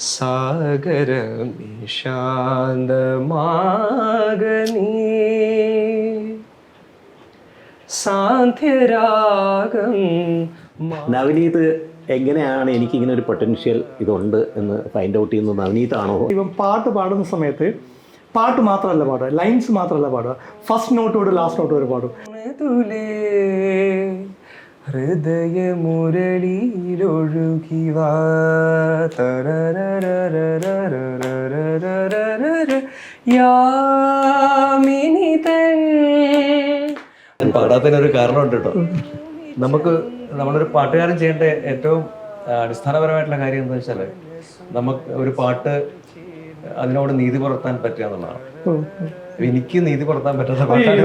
സാഗരമേ ശാന്തമാകനീ സാന്ധ്യരാഗം. നവനീത് എങ്ങനെയാണ് എനിക്കിങ്ങനെ ഒരു പൊട്ടൻഷ്യൽ ഇതുണ്ട് എന്ന് ഫൈൻഡ് ഔട്ട് ചെയ്യുന്നത് നവനീതാണോ? ഇപ്പം പാട്ട് പാടുന്ന സമയത്ത് പാട്ട് മാത്രമല്ല പാടുക, ലൈൻസ് മാത്രമല്ല പാടുക, ഫസ്റ്റ് നോട്ട് തൊട്ട് ലാസ്റ്റ് നോട്ട് വരെ പാടും. ഹൃദയ മുരളിയിലൊഴുകിവാ പാടാത്തതിനൊരു കാരണമുണ്ട് കേട്ടോ. നമുക്ക് നമ്മളൊരു പാട്ടുകാരൻ ചെയ്യേണ്ട ഏറ്റവും അടിസ്ഥാനപരമായിട്ടുള്ള കാര്യം എന്താ വെച്ചാൽ നമുക്ക് ഒരു പാട്ട് അതിനോട് നീതി പുലർത്താൻ പറ്റുക എന്നുള്ളതാണ്. എനിക്ക് നീതി പുലർത്താൻ പറ്റാത്ത പാട്ടാണ്.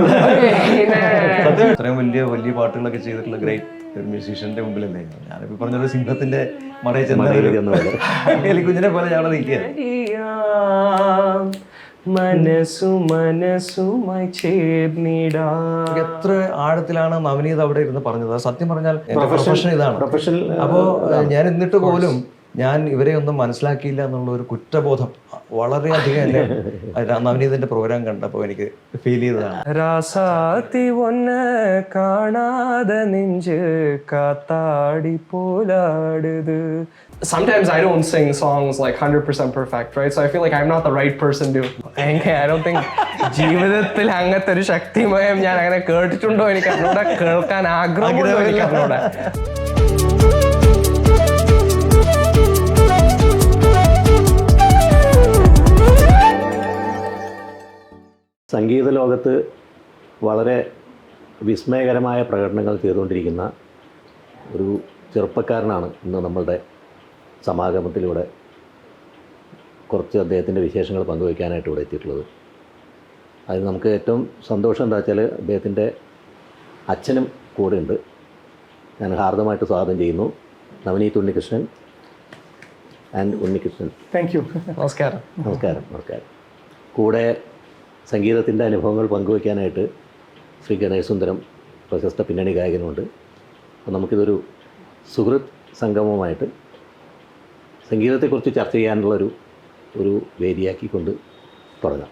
അത്രയും വലിയ വലിയ പാട്ടുകളൊക്കെ ചെയ്തിട്ടുള്ള ഗ്രേറ്റ് ഒരു മ്യൂസീഷ്യന്റെ മുമ്പിലല്ലേ ഞാനിപ്പോ പറഞ്ഞൊരു സിംഹത്തിന്റെ മറയിൽ ചെന്ന കുഞ്ഞിനെ പോലെ ഞങ്ങൾ നിൽക്കുക. മനസ്സുമായി ചേർന്നിടാ. എത്ര ആഴത്തിലാണ് നവനീത് അവിടെ ഇരുന്ന് പറഞ്ഞത്. സത്യം പറഞ്ഞാൽ പ്രൊഫഷൻ ഇതാണ്. അപ്പോ ഞാൻ എന്നിട്ട് പോലും ഞാൻ ഇവരെ ഒന്നും മനസ്സിലാക്കിയില്ല എന്നുള്ള ഒരു കുറ്റബോധം വളരെയധികം എന്നെ നവനീതിന്റെ പ്രോഗ്രാം കണ്ടപ്പോൾ എനിക്ക് ഫീൽ ചെയ്തതാണ്. രാസാത്തി ഒന്നെ കാണാതെ നെഞ്ച് കാത്താടി പോലാടുത്. Sometimes I don't sing songs like 100% perfect, right? So I feel like I'm not the right person to. I don't think ജീവിതത്തിൽ അങ്ങനത്തെ ഒരു ശക്തിമയം ഞാൻ അങ്ങനെ കേട്ടിട്ടുണ്ടോ എനിക്ക് അറിഞ്ഞൂടാ, കേൾക്കാൻ ആഗ്രഹമുണ്ടോ എനിക്ക് അറിഞ്ഞൂടാ. സംഗീത ലോകത്ത് വളരെ വിസ്മയകരമായ പ്രകടനങ്ങൾ ചെയ്തുകൊണ്ടിരിക്കുന്ന ഒരു ചെറുപ്പക്കാരനാണ് ഇന്ന് നമ്മളുടെ സമാഗമത്തിലൂടെ കുറച്ച് അദ്ദേഹത്തിൻ്റെ വിശേഷങ്ങൾ പങ്കുവയ്ക്കാനായിട്ട് ഇവിടെ എത്തിയിട്ടുള്ളത്. അതിൽ നമുക്ക് ഏറ്റവും സന്തോഷം എന്താ വെച്ചാൽ അദ്ദേഹത്തിൻ്റെ അച്ഛനും കൂടെ ഉണ്ട്. ഞാൻ ഹാർദമായിട്ട് സ്വാഗതം ചെയ്യുന്നു Navaneeth Unnikrishnan and Unnikrishnan. Thank you. നമസ്കാരം. നമസ്കാരം. നമസ്കാരം. കൂടെ സംഗീതത്തിൻ്റെ അനുഭവങ്ങൾ പങ്കുവയ്ക്കാനായിട്ട് ശ്രീ ഗണേഷ് സുന്ദരം പ്രശസ്ത പിന്നണി ഗായകനുമുണ്ട്. അപ്പോൾ നമുക്കിതൊരു സുഹൃത്ത് സംഗമമായിട്ട് സംഗീതത്തെക്കുറിച്ച് ചർച്ച ചെയ്യാനുള്ളൊരു വേദിയാക്കിക്കൊണ്ട് തുടങ്ങാം.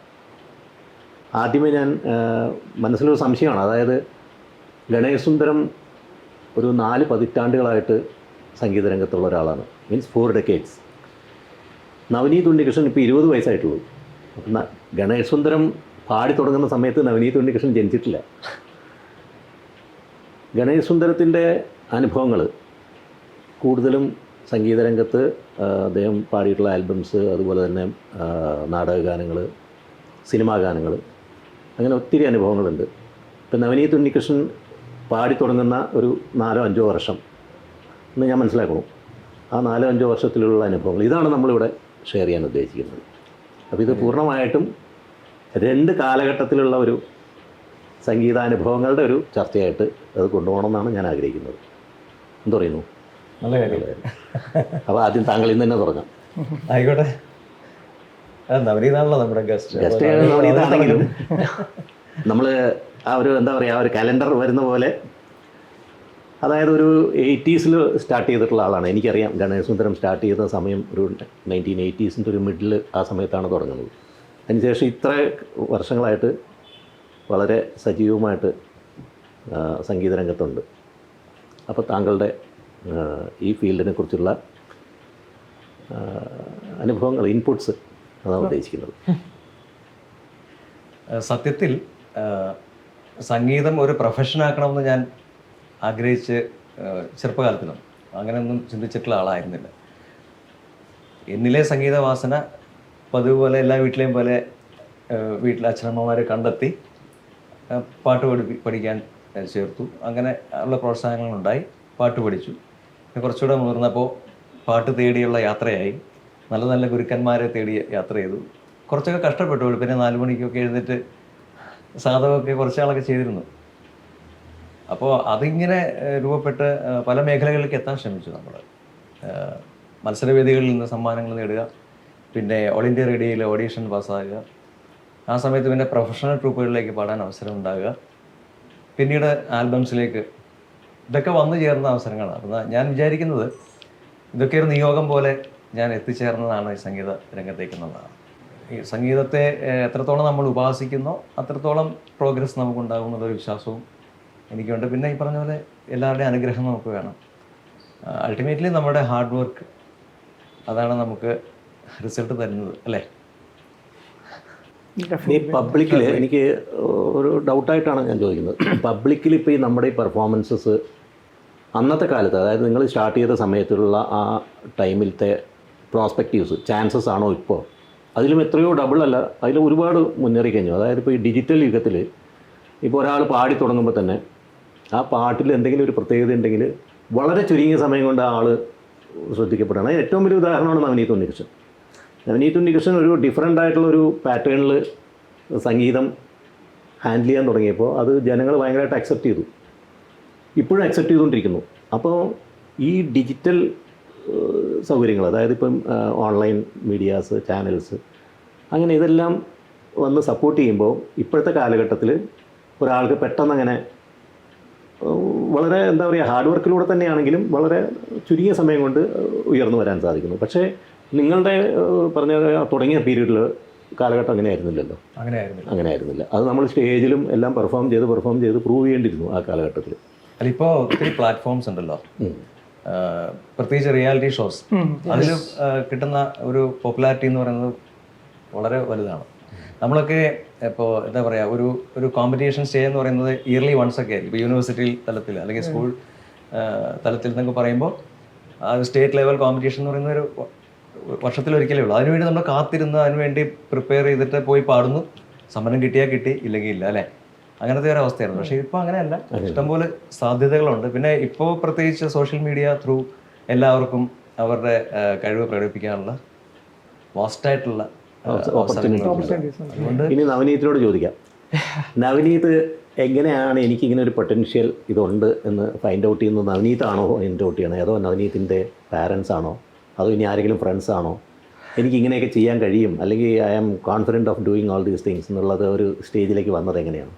ആദ്യമേ ഞാൻ മനസ്സിലൊരു സംശയമാണ്. അതായത് ഗണേഷ് സുന്ദരം ഒരു 4 പതിറ്റാണ്ടുകളായിട്ട് സംഗീത രംഗത്തുള്ള ഒരാളാണ്. Means 4 decades. നവനീത് ഉണ്ണികൃഷ്ണൻ ഇപ്പോൾ 20 വയസ്സായിട്ടുള്ളൂ. അപ്പം ഗണേഷ് സുന്ദരം പാടി തുടങ്ങുന്ന സമയത്ത് നവനീത് ഉണ്ണികൃഷ്ണൻ ജനിച്ചിട്ടില്ല. ഗണേഷ് സുന്ദരത്തിൻ്റെ അനുഭവങ്ങൾ കൂടുതലും സംഗീതരംഗത്ത് അദ്ദേഹം പാടിയിട്ടുള്ള ആൽബംസ്, അതുപോലെ തന്നെ നാടകഗാനങ്ങൾ, സിനിമാ ഗാനങ്ങൾ, അങ്ങനെ ഒത്തിരി അനുഭവങ്ങളുണ്ട്. ഇപ്പം നവനീത് ഉണ്ണികൃഷ്ണൻ പാടി തുടങ്ങുന്ന ഒരു 4-5 വർഷം എന്ന് ഞാൻ മനസ്സിലാക്കണം. ആ 4-5 വർഷത്തിലുള്ള അനുഭവങ്ങൾ ഇതാണ് നമ്മളിവിടെ ഷെയർ ചെയ്യാൻ ഉദ്ദേശിക്കുന്നത്. അപ്പോൾ ഇത് പൂർണ്ണമായിട്ടും 2 കാലഘട്ടത്തിലുള്ള ഒരു സംഗീതാനുഭവങ്ങളുടെ ഒരു ചർച്ചയായിട്ട് അത് കൊണ്ടുപോകണമെന്നാണ് ഞാൻ ആഗ്രഹിക്കുന്നത്. എന്തു പറയുന്നു? നല്ല കാര്യം. അപ്പോൾ ആദ്യം താങ്കൾ ഇന്ന് തന്നെ തുടങ്ങാം. ആയിക്കോട്ടെ. നവനീതാണല്ലോ നമ്മുടെ ഗസ്റ്റ്. നവനീതാണെങ്കിലും നമ്മൾ ആ ഒരു എന്താ പറയുക, ഒരു കലണ്ടർ വരുന്ന പോലെ, അതായത് ഒരു 80s സ്റ്റാർട്ട് ചെയ്തിട്ടുള്ള ആളാണ്. എനിക്കറിയാം ഗണേഷ് സുന്ദരം സ്റ്റാർട്ട് ചെയ്ത സമയം ഒരു 1980s ഒരു മിഡിൽ ആ സമയത്താണ് തുടങ്ങുന്നത്. അതിനുശേഷം ഇത്ര വർഷങ്ങളായിട്ട് വളരെ സജീവമായിട്ട് സംഗീത രംഗത്തുണ്ട്. അപ്പോൾ താങ്കളുടെ ഈ ഫീൽഡിനെ കുറിച്ചുള്ള അനുഭവങ്ങൾ, ഇൻപുട്സ് അതാണ് ഉദ്ദേശിക്കുന്നത്. സത്യത്തിൽ സംഗീതം ഒരു പ്രൊഫഷനാക്കണമെന്ന് ഞാൻ ആഗ്രഹിച്ച് ചെറുപ്പകാലത്തിലും അങ്ങനെയൊന്നും ചിന്തിച്ചിട്ടുള്ള ആളായിരുന്നില്ല. എന്നിലെ സംഗീത വാസന പതിവ് എല്ലാ വീട്ടിലെയും പോലെ വീട്ടിലെ അച്ഛനമ്മമാരെ കണ്ടെത്തി പാട്ട് പഠിക്കാൻ ചേർത്തു. അങ്ങനെ ഉള്ള പ്രോത്സാഹനങ്ങളുണ്ടായി. പാട്ട് പഠിച്ചു. കുറച്ചുകൂടെ മുതിർന്നപ്പോൾ പാട്ട് തേടിയുള്ള യാത്രയായി. നല്ല നല്ല ഗുരുക്കന്മാരെ തേടി യാത്ര ചെയ്തു. കുറച്ചൊക്കെ കഷ്ടപ്പെട്ടു. പിന്നെ 4 മണിക്കൊക്കെ എഴുന്നേറ്റ് സാധകമൊക്കെ കുറച്ചാളൊക്കെ ചെയ്തിരുന്നു. അപ്പോൾ അതിങ്ങനെ രൂപപ്പെട്ട് പല മേഖലകളിലേക്ക് എത്താൻ ശ്രമിച്ചു. നമ്മൾ മത്സരവേദികളിൽ നിന്ന് സമ്മാനങ്ങൾ നേടുക, പിന്നെ ഓൾ ഇന്ത്യ റേഡിയോയിൽ ഓഡീഷൻ പാസ്സാകുക, ആ സമയത്ത് പിന്നെ പ്രൊഫഷണൽ ട്രൂപ്പുകളിലേക്ക് പാടാൻ അവസരം ഉണ്ടാകുക, പിന്നീട് ആൽബംസിലേക്ക്, ഇതൊക്കെ വന്നു ചേർന്ന അവസരങ്ങളാണ്. അപ്പം ഞാൻ വിചാരിക്കുന്നത് ഇതൊക്കെ ഒരു നിയോഗം പോലെ ഞാൻ എത്തിച്ചേർന്നതാണ് ഈ സംഗീത രംഗത്തേക്ക് എന്നുള്ളതാണ്. ഈ സംഗീതത്തെ എത്രത്തോളം നമ്മൾ ഉപാസിക്കുന്നോ അത്രത്തോളം പ്രോഗ്രസ് നമുക്കുണ്ടാകും എന്നുള്ളൊരു വിശ്വാസവും എനിക്കുണ്ട്. പിന്നെ ഈ പറഞ്ഞ പോലെ എല്ലാവരുടെയും അനുഗ്രഹം നമുക്ക് വേണം. അൾട്ടിമേറ്റ്ലി നമ്മുടെ ഹാർഡ് വർക്ക് അതാണ് നമുക്ക് റിസൾട്ട് തരുന്നത്, അല്ലേ? ഈ പബ്ലിക്കിൽ എനിക്ക് ഒരു ഡൗട്ടായിട്ടാണ് ഞാൻ ചോദിക്കുന്നത്. പബ്ലിക്കിൽ ഇപ്പോൾ ഈ നമ്മുടെ ഈ പെർഫോമൻസസ് അന്നത്തെ കാലത്ത്, അതായത് നിങ്ങൾ സ്റ്റാർട്ട് ചെയ്ത സമയത്തുള്ള ആ ടൈമിലത്തെ പ്രോസ്പെക്റ്റീവ്സ് ചാൻസസ് ആണോ ഇപ്പോൾ അതിലും എത്രയോ ഡബിൾ അല്ല, അതിൽ ഒരുപാട് മുന്നേറി കഴിഞ്ഞു. അതായത് ഇപ്പോൾ ഈ ഡിജിറ്റൽ യുഗത്തിൽ ഇപ്പോൾ ഒരാൾ പാടി തുടങ്ങുമ്പോൾ തന്നെ ആ പാട്ടിൽ എന്തെങ്കിലും ഒരു പ്രത്യേകത ഉണ്ടെങ്കിൽ വളരെ ചുരുങ്ങിയ സമയം കൊണ്ട് ആ ആൾ ശ്രദ്ധിക്കപ്പെടുകയാണ്. അതിന് ഏറ്റവും വലിയ ഉദാഹരണമാണ് നവനീത് ഉണ്ണികൃഷ്ണൻ. നവനീത് ഉണ്ണികൃഷ്ണൻ ഒരു ഡിഫറെൻ്റ് ആയിട്ടുള്ളൊരു പാറ്റേണിൽ സംഗീതം ഹാൻഡിൽ ചെയ്യാൻ തുടങ്ങിയപ്പോൾ അത് ജനങ്ങൾ ഭയങ്കരമായിട്ട് അക്സെപ്റ്റ് ചെയ്തു, ഇപ്പോഴും അക്സെപ്റ്റ് ചെയ്തുകൊണ്ടിരിക്കുന്നു. അപ്പോൾ ഈ ഡിജിറ്റൽ സൗകര്യങ്ങൾ, അതായത് ഇപ്പം ഓൺലൈൻ മീഡിയാസ്, ചാനൽസ്, അങ്ങനെ ഇതെല്ലാം വന്ന് സപ്പോർട്ട് ചെയ്യുമ്പോൾ ഇപ്പോഴത്തെ കാലഘട്ടത്തിൽ ഒരാൾക്ക് പെട്ടെന്ന് അങ്ങനെ വളരെ എന്താ പറയുക ഹാർഡ് വർക്കിലൂടെ തന്നെയാണെങ്കിലും വളരെ ചുരുങ്ങിയ സമയം കൊണ്ട് ഉയർന്നു വരാൻ സാധിക്കുന്നു. പക്ഷേ നിങ്ങളുടെ പറഞ്ഞ തുടങ്ങിയ പീരീഡിൽ കാലഘട്ടം അങ്ങനെ ആയിരുന്നില്ലല്ലോ. അങ്ങനെ ആയിരുന്നില്ല. അത് നമ്മൾ സ്റ്റേജിലും എല്ലാം പെർഫോം ചെയ്ത് പ്രൂവ് ചെയ്യേണ്ടിയിരുന്നു ആ കാലഘട്ടത്തിൽ. അതിപ്പോൾ ഒത്തിരി പ്ലാറ്റ്ഫോംസ് ഉണ്ടല്ലോ, പ്രത്യേകിച്ച് റിയാലിറ്റി ഷോസ്. അതിൽ കിട്ടുന്ന ഒരു പോപ്പുലാരിറ്റി എന്ന് പറയുന്നത് വളരെ വലുതാണ്. നമ്മളൊക്കെ ഇപ്പോൾ എന്താ പറയുക, ഒരു കോമ്പറ്റീഷൻ സ്റ്റേജ് എന്ന് പറയുന്നത് ഇയർലി വൺസ് ഒക്കെ ആയിരിക്കും. ഇപ്പോൾ യൂണിവേഴ്സിറ്റി തലത്തിൽ അല്ലെങ്കിൽ സ്കൂൾ തലത്തിൽ എന്നൊക്കെ പറയുമ്പോൾ ആ സ്റ്റേറ്റ് ലെവൽ കോമ്പറ്റീഷൻ എന്ന് പറയുന്ന ഒരു വർഷത്തിലൊരിക്കലേ ഉള്ളൂ. അതിനുവേണ്ടി നമ്മൾ കാത്തിരുന്ന് അതിനുവേണ്ടി പ്രിപ്പയർ ചെയ്തിട്ട് പോയി പാടുന്നു, സമ്മാനം കിട്ടിയാൽ കിട്ടി, ഇല്ലെങ്കിൽ ഇല്ല, അല്ലേ? അങ്ങനത്തെ ഒരു അവസ്ഥയായിരുന്നു. പക്ഷേ ഇപ്പോൾ അങ്ങനെയല്ല, ഇഷ്ടംപോലെ സാധ്യതകളുണ്ട്. പിന്നെ ഇപ്പോൾ പ്രത്യേകിച്ച് സോഷ്യൽ മീഡിയ ത്രൂ എല്ലാവർക്കും അവരുടെ കഴിവ് പ്രകടിപ്പിക്കാനുള്ള വാസ്റ്റായിട്ടുള്ള അതുകൊണ്ട് ഇനി നവനീതിനോട് ചോദിക്കാം. നവനീത് എങ്ങനെയാണ് എനിക്കിങ്ങനെ ഒരു പൊട്ടൻഷ്യൽ ഇതുണ്ട് എന്ന് ഫൈൻഡ് ഔട്ട് ചെയ്യുന്നത്? നവനീതാണോ ഫൈൻഡ് ഔട്ട് ചെയ്യണേ, അതോ നവനീതിൻ്റെ പാരൻസ് ആണോ, അതോ ഇനി ആരെങ്കിലും ഫ്രണ്ട്സ് ആണോ എനിക്ക് ഇങ്ങനെയൊക്കെ ചെയ്യാൻ കഴിയും, അല്ലെങ്കിൽ I am confident of doing all these things എന്നുള്ളത് ഒരു സ്റ്റേജിലേക്ക് വന്നത് എങ്ങനെയാണ്?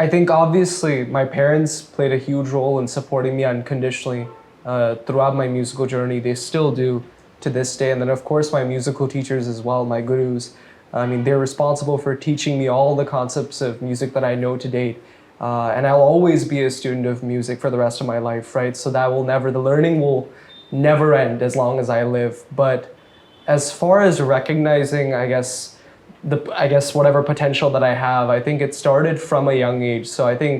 I think obviously my parents played a huge role in supporting me unconditionally throughout my musical journey. They still do to this day. And then of course my musical teachers as well, my gurus. I mean, they're responsible for teaching me all the concepts of music that I know to date. And I'll always be a student of music for the rest of my life, right? So that will never, the learning will never end as long as I live. But as far as recognizing, I guess whatever potential that I have, I think it started from a young age. So I think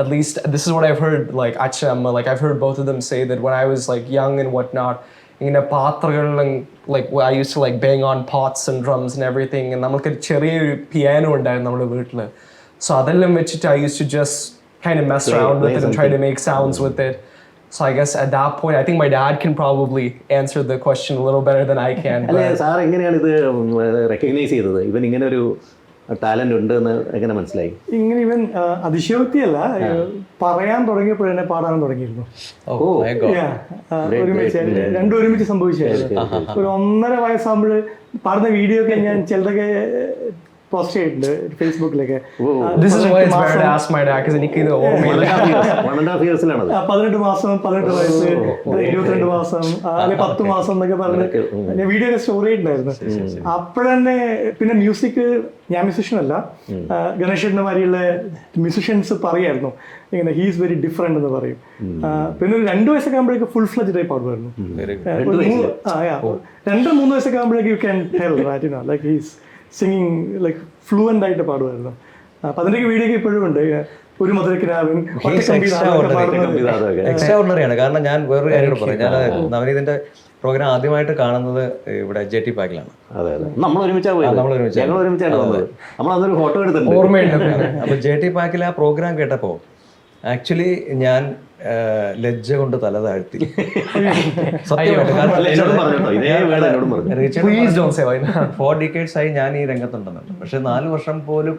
at least this is what I've heard, like Acham, like I've heard both of them say that when I was like young and whatnot, in a like I used to like bang on pots and drums and everything, and namakku cheriya piano undayirunnu nammade veettile. So adellam vechittu I used to just kind of mess around with it and try to make sounds with it. So I guess at that point, I think my dad can probably answer the question a little better than I can. അല്ലേ sir, എങ്ങനെയാണ് ഇത് recognise ചെയ്തത്? ഇവൻ ഇങ്ങനെ ഒരു talent ഉണ്ട് എന്ന് എങ്ങനെ മനസ്സിലായി? ഇങ്ങനെ ഇവൻ അതിശയോക്തിയല്ല, പറയാൻ തുടങ്ങിയപ്പോൾ തന്നെ പാടാൻ തുടങ്ങിയിരുന്നു. രണ്ടും ഒരുമിച്ച് സംഭവിച്ചായിരുന്നു. ഒരു 1.5 വയസ്സാകുമ്പോൾ പാടുന്ന വീഡിയോ ഒക്കെ ഞാൻ ചിലതൊക്കെ പോസ്റ്റ് ചെയ്തിട്ടുണ്ട് ഫേസ്ബുക്കിലൊക്കെ. 18 മാസം, 18 വയസ്സ്, 22 മാസം, അല്ലെങ്കിൽ 10 മാസം എന്നൊക്കെ പറഞ്ഞ് ഞാൻ വീഡിയോ ഒക്കെ സ്റ്റോറി ചെയ്തിട്ടുണ്ടായിരുന്നു. അപ്പോഴന്നെ പിന്നെ മ്യൂസിക്, ഞാൻ മ്യൂസിഷ്യൻ അല്ല, ഗണേശന്റെ മാതിരിയുള്ള മ്യൂസിഷ്യൻസ് പറയായിരുന്നു ഇങ്ങനെ ഹീസ് വെരി ഡിഫറെന്റ് എന്ന് പറയും. പിന്നെ ഒരു 2 വയസ്സൊക്കെ ആകുമ്പോഴേക്ക് ഫുൾ ഫ്ലെഡ്ജ് ആയി പാടുമായിരുന്നു. 2-3 വയസ്സൊക്കെ ആകുമ്പോഴേക്ക് you can tell that, you know, like he's singing like fluent ആയിട്ട് പാടുമായിരുന്നു. അപ്പം അതിൻ്റെയൊക്കെ വീഡിയോ ഒക്കെ ഇപ്പോഴും ഉണ്ട്. ഒരു മുതലക്കിനാവിൻ എക്സ്ട്രാordinary. കാരണം ഞാൻ വേറൊരു കാര്യം പറയാം. ഞാൻ നവനീതിന്റെ പ്രോഗ്രാം ആദ്യമായിട്ട് കാണുന്നത് ഇവിടെ JT പാക്കിലാണ്. നമ്മൾ ഒരുമിച്ചാണ് ഫോട്ടോ എടുത്തിട്ടുണ്ട്. അപ്പൊ JT പാക്കിൽ ആ പ്രോഗ്രാം കേട്ടപ്പോ ആക്ച്വലി ഞാൻ ലജ്ജ കൊണ്ട് തല താഴ്ത്തി. സത്യമായിട്ട്. കാരണം 4 decades ആയി ഞാൻ ഈ രംഗത്തുണ്ടെന്നുണ്ട്. പക്ഷെ 4 വർഷം പോലും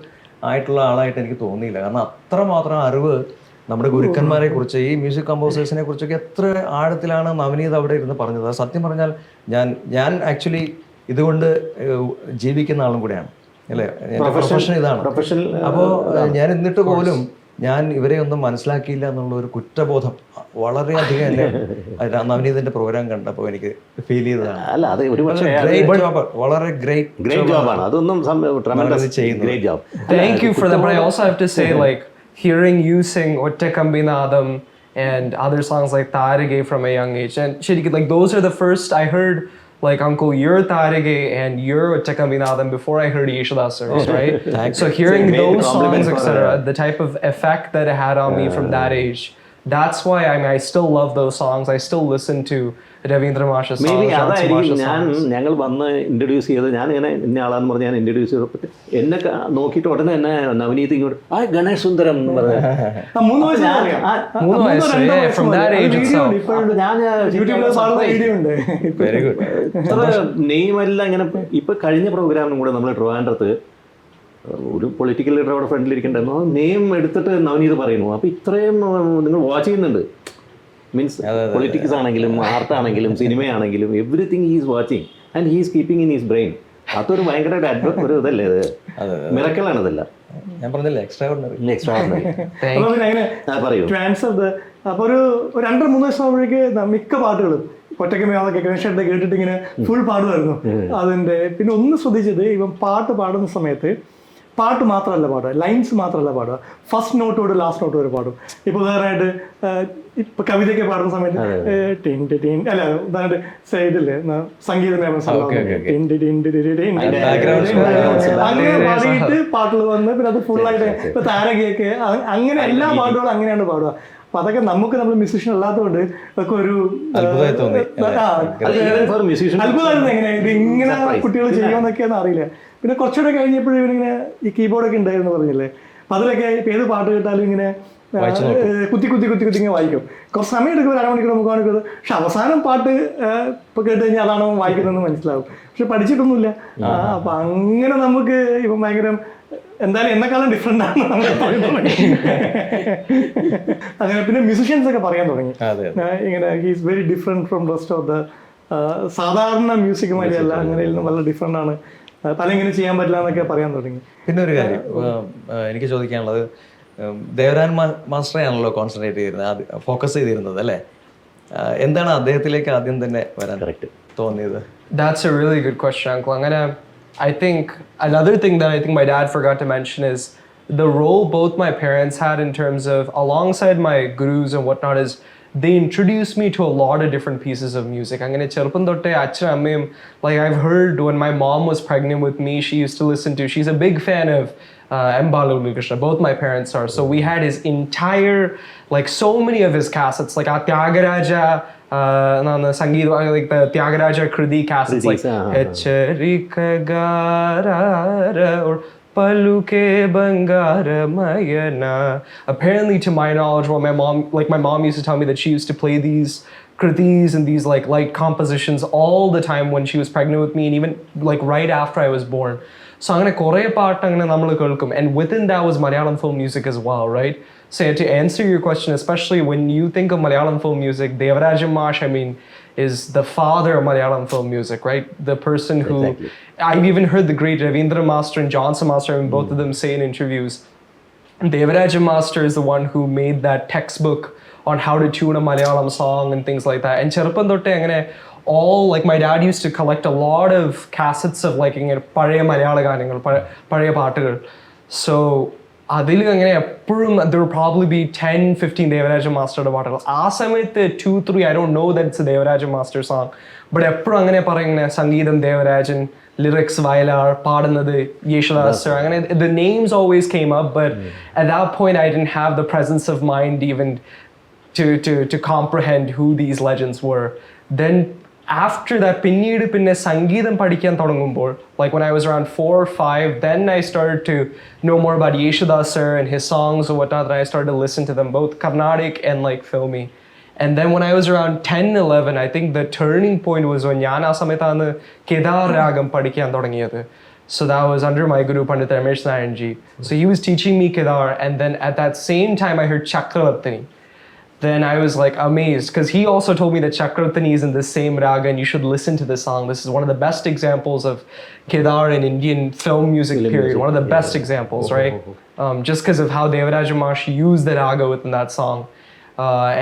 ആയിട്ടുള്ള ആളായിട്ട് എനിക്ക് തോന്നിയില്ല. കാരണം അത്രമാത്രം അറിവ് നമ്മുടെ ഗുരുക്കന്മാരെ കുറിച്ച്, ഈ മ്യൂസിക് കമ്പോസേഴ്സിനെ കുറിച്ചൊക്കെ എത്ര ആഴത്തിലാണ് നവനീത് അവിടെ ഇരുന്ന് പറഞ്ഞത്. സത്യം പറഞ്ഞാൽ ഞാൻ ആക്ച്വലി ഇതുകൊണ്ട് ജീവിക്കുന്ന ആളും കൂടെയാണ്, അല്ലേ? പ്രൊഫഷൻ ഇതാണ്. അപ്പോൾ ഞാൻ എന്നിട്ട് പോലും ഞാൻ ഇവരെ ഒന്നും മനസ്സിലാക്കിയില്ല എന്നുള്ള ഒരു കുറ്റബോധം വളരെയധികം എന്നെ നവനീതിന്റെ പ്രോഗ്രാം കണ്ടപ്പോൾ എനിക്ക് ഫീൽ ചെയ്തതാണ്. അല്ല അത് ഒരു പക്ഷേ ഗ്രേറ്റ് ജോബ്, വളരെ ഗ്രേറ്റ് ജോബാണ്. അതൊന്നും great job. Thank you for that, but I also have to say, like, hearing you sing Otte Kambinadam and other songs like Tarige from a young age, and Shiriki, like, those are the first I heard, like, Uncle, you're Tarige and you're Otte Kambinadam before I heard Yeshudas sirs, right? So hearing It's a those compliment songs, for etc., the type of effect that it had on me from that age, that's why I still love those songs. I still listen to Ravindra Masha's songs, maybe Jansi അതായിരിക്കും Masha's ഞാൻ songs. ഞങ്ങൾ വന്ന് introduce ചെയ്ത് ഞാൻ ഇങ്ങനെ ഇന്ന ആളാന്ന് പറഞ്ഞ് ഞാൻ ഇൻട്രൊഡ്യൂസ് ചെയ്തപ്പോൾ എന്നെ നോക്കിയിട്ട് ഉടനെ എന്നെ നവനീത് ഇങ്ങോട്ട് ആ ഗണേഷ് സുന്ദരം എന്ന് പറഞ്ഞു. 3 വയസ്സ് അറിയാം. മൂന്ന് വയസ്സ്, yeah, from that age itself. ഞാൻ യൂട്യൂബിൽ പാടുന്ന വീഡിയോ ഉണ്ട്. Very good. ഇത്ര നെയ്മെല്ലാം ഇങ്ങനെ ഇപ്പൊ കഴിഞ്ഞ പ്രോഗ്രാമിനും കൂടെ നമ്മൾ ട്രിവാൻഡ്രത്ത് ഒരു പൊളിറ്റിക്കൽ ലീഡർ അവിടെ ഫ്രണ്ടിലിരിക്കണ്ടായിരുന്നു. ആ നെയിം എടുത്തിട്ട് നവനീത് പറയുന്നു. അപ്പൊ ഇത്രയും നിങ്ങൾ വാച്ച് ചെയ്യുന്നുണ്ട്. മീൻസ് പൊളിറ്റിക്സ് ആണെങ്കിലും ആർട്ടാണെങ്കിലും സിനിമയാണെങ്കിലും everything he's watching and he's keeping in his brain. അതൊരു ഭയങ്കരമായിട്ട് ഒരു ഇതല്ലേ അത്, മിറക്കലാണ് അതല്ല. ഞാൻ പറഞ്ഞില്ലേ എക്സ്ട്രാ ഓർഡിനറി. അപ്പൊ പിന്നെ അങ്ങനെ പറയൂ. ട്രാൻസ്ഫർ അപ്പൊ ഒരു 2-3 വയസ്സ് ആകുമ്പോഴേക്ക് മിക്ക പാട്ടുകളും ഒറ്റയ്ക്കമ്മയാളൊക്കെ ഗണേശന്റെ കേട്ടിട്ട് ഇങ്ങനെ ഫുൾ പാടുമായിരുന്നു അതിന്റെ. പിന്നെ ഒന്ന് ശ്രദ്ധിച്ചത്, ഇവൻ പാട്ട് പാടുന്ന സമയത്ത് പാട്ട് മാത്രമല്ല പാടുക, ലൈൻസ് മാത്രമല്ല പാടുക, ഫസ്റ്റ് നോട്ട് തൊട്ട് ലാസ്റ്റ് നോട്ട് വരെ പാടും. ഇപ്പൊ ഉദാഹരണമായിട്ട് ഇപ്പൊ കവിതയൊക്കെ പാടുന്ന സമയത്ത് അല്ല ഉദാഹരണമായിട്ട് സൈഡില്ലേ സംഗീതം അങ്ങനെ പാടിയിട്ട് പാട്ടുകൾ വന്ന് പിന്നെ അത് ഫുള്ളായിട്ട് ഇപ്പൊ താരകയൊക്കെ അങ്ങനെ എല്ലാ പാട്ടുകളും അങ്ങനെയാണ് പാടുക. അപ്പൊ അതൊക്കെ നമുക്ക് നമ്മൾ മ്യൂസീഷ്യൻ അല്ലാത്തതുകൊണ്ട് അതൊക്കെ ഒരു അത്ഭുതമായിരുന്നു. എങ്ങനെ ഇത് ഇങ്ങനെ കുട്ടികൾ ചെയ്യുമെന്നൊക്കെയാണെന്ന് അറിയില്ല. പിന്നെ കുറച്ചുകൂടെ കഴിഞ്ഞപ്പോഴും ഇവനിങ്ങനെ ഈ കീബോർഡൊക്കെ ഉണ്ടായിരുന്നു പറഞ്ഞില്ലേ, അപ്പൊ അതിലൊക്കെ ഇപ്പൊ ഏത് പാട്ട് കേട്ടാലും ഇങ്ങനെ കുത്തി ഇങ്ങനെ വായിക്കും. കുറച്ച് സമയം എടുക്കും, 1/2 മണിക്കൂർ 3/4 മണിക്കൂർ. പക്ഷെ അവസാനം പാട്ട് ഇപ്പൊ കേട്ട് കഴിഞ്ഞാൽ അതാണോ വായിക്കുന്നതെന്ന് മനസ്സിലാവും. പക്ഷെ പഠിച്ചിട്ടൊന്നുമില്ല. അപ്പൊ അങ്ങനെ നമുക്ക് ഇപ്പം ഭയങ്കര എന്തായാലും എന്നെക്കാളും ഡിഫറെന്റ് ആണ് അങ്ങനെ. പിന്നെ മ്യൂസിഷ്യൻസ് ഒക്കെ പറയാൻ തുടങ്ങി ഇങ്ങനെ he's very different from rest of the സാധാരണ മ്യൂസിക് മാതിരിയല്ല, അങ്ങനെ വളരെ ഡിഫറെന്റ് ആണ്, പല ഇങ്ങനെ ചെയ്യാൻ പറ്റില്ല എന്നൊക്കെ പറയാൻ തുടങ്ങി. പിന്നെ ഒരു കാര്യം എനിക്ക് ചോദിക്കാനുള്ളത്, ദേവരാൻ മാസ്റ്ററെ ആണല്ലോ കോൺസെൻട്രേറ്റ് ചെയ്തിരുന്നത്, ഫോക്കസ് ചെയ്തിരുന്നത് അല്ലേ? എന്താണ് അദ്ദേഹത്തിലേക്ക് ആദ്യം തന്നെ വരാൻ തോന്നിയത്? That's a really good question, Uncle. I think another thing that I think my dad forgot to mention is the role both my parents had in terms of, alongside my gurus and whatnot, is they introduced me to a lot of different pieces of music. Angane cherupam thotte achcha ammeyum, like I've heard when my mom was pregnant with me, she used to listen to, she's a big fan of M. Balu Krishna. Both my parents are. So we had his entire, like so many of his cassettes, like Tyagaraja, Sangeet, like the Tyagaraja Kriti cassettes, like Echarika Garara or Paluke Bangara Mayana. Apparently, to my knowledge, my mom used to tell me that she used to play these kritis and these like light compositions all the time when she was pregnant with me, and even like right after I was born. So I'm gonna kore paat angane nammal kelkum, and within that was Malayalam film music as well, right? So to answer your question, especially when you think of Malayalam film music, Devaraja Mash, I mean, is the father of Malayalam film music, right? The person who, I've even heard the great Ravindra Master and Johnson Master, I mean, both of them say in interviews, Devaraja Master is the one who made that textbook on how to tune a Malayalam song and things like that. And Cherupam thotte angane all, like my dad used to collect a lot of cassettes of like പഴയ മലയാള ഗാനങ്ങൾ, പഴയ പാട്ടുകൾ. So അതിൽ അങ്ങനെ എപ്പോഴും there will probably be 10-15 Devaraja മാസ്റ്ററുടെ പാട്ടുകൾ. ആ സമയത്ത് 2-3 I don't know that it's a Devaraja master song, but എപ്പോഴും അങ്ങനെ പറയുന്ന സംഗീതം ദേവരാജൻ, lyrics വയലാർ, പാടുന്നത് യേശുദാസ് sir, അങ്ങനെ the names always came up, but at that point I didn't have the presence of mind even to comprehend who these legends were. Then after that, pinne sangeetham padikkan thodangumbo, like when I was around 4 or 5, then I started to know more about Yeshudas sir and his songs and whatnot, and I started to listen to them, both Carnatic and like filmy. And then when I was around 10-11, I think the turning point was when Yana Sametana Kedar Ragam padikkan thodangiyathu. So that was under my guru Pandit Ramesh Nayanji. So he was teaching me Kedar, and then at that same time I heard Chakravartini. Then I was like amazed, because he also told me that Chakravartini is in the same raga and you should listen to this song. This is one of the best examples of Kedar in Indian film music period. One of the best examples, right? just because of how Devaraja Maharsh used the raga within that song.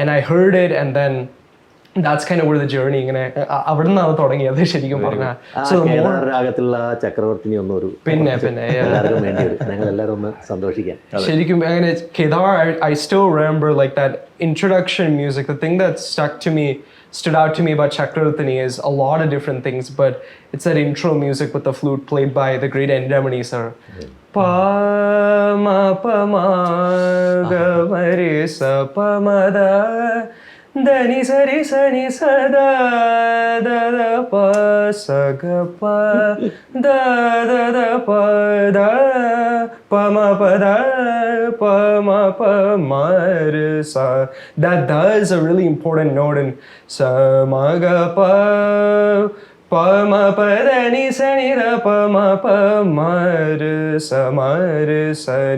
And I heard it, and then that's kind of where the journey ഇങ്ങനെ അവിടെ നിന്നാണ് തുടങ്ങിയത് ശരിക്കും പറഞ്ഞാൽ. So the more രാഗത്തിലുള്ള ചക്രവർത്തിനി ഒന്നൊരു പിന്നെ എല്ലാവർക്കും വേണ്ടി വരും, ഞങ്ങൾ എല്ലാവരും ഒന്ന് സന്തോഷിക്കാൻ. ശരിക്കും അങ്ങനെ Kedar, I still remember like that introduction music. The thing that stood out to me about Chakravartini is a lot of different things, but it's that intro music with the flute played by the great Endamani sir. Pa ma pa ma ga ma re sa pa ma da dani sa re sa ni sa da da da pa sa ga pa da da da pa da pa ma pa da pa ma pa ma re sa. That da is a really important note in sa ma ga pa pa ma pa da ni sa ni da pa ma pa ma re sa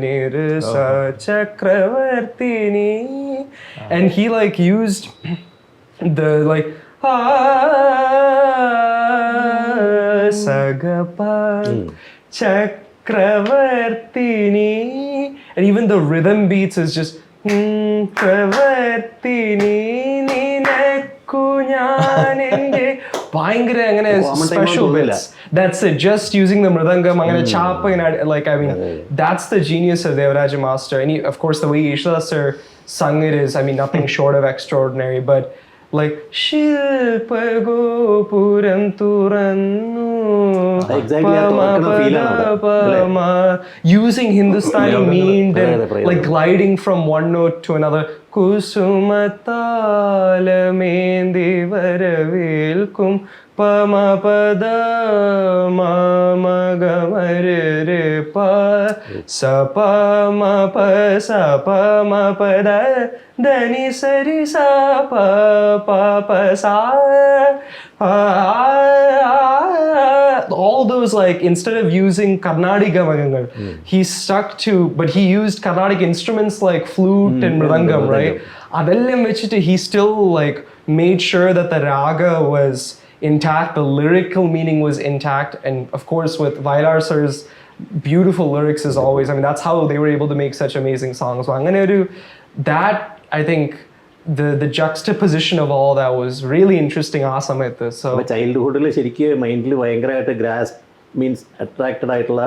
ni re sa Chakravartini. And he like used the like sa ga pa Chakravartini, and even the rhythm beats is just Chakravartini ninakku njan ende ഭയങ്കര അങ്ങനെ special bits. That's it. Just using the mridangam, അങ്ങനെ chapa and like I mean that's the genius of Devaraja Master. And he, of course the way Yeshdas sir sung it is, I mean, nothing short of extraordinary. But like Shilpa Gopuram Turannu, using Hindustani mean and like gliding from one note to another. Kusumatalamendi varavelkum pama pada mama gamare re pa sa pa ma pa sa pa ma pa da dani sari sa pa pa pa sa. All those like instead of using Karnataka Magangal, he stuck to, but he used Carnatic instruments like flute and mridangam, right? Adellam vechittu he still like made sure that the raga was intact, the lyrical meaning was intact, and of course with Vailar sir's beautiful lyrics as always. I mean that's how they were able to make such amazing songs. So I'm going to do that. I think the juxtaposition of all that was really interesting ആ സമയത്ത്. So ചൈൽഡ്ഹുഡിൽ ശരിക്കും മൈൻഡിൽ ഭയങ്കരമായിട്ട് grass means attracted ആയിട്ടുള്ള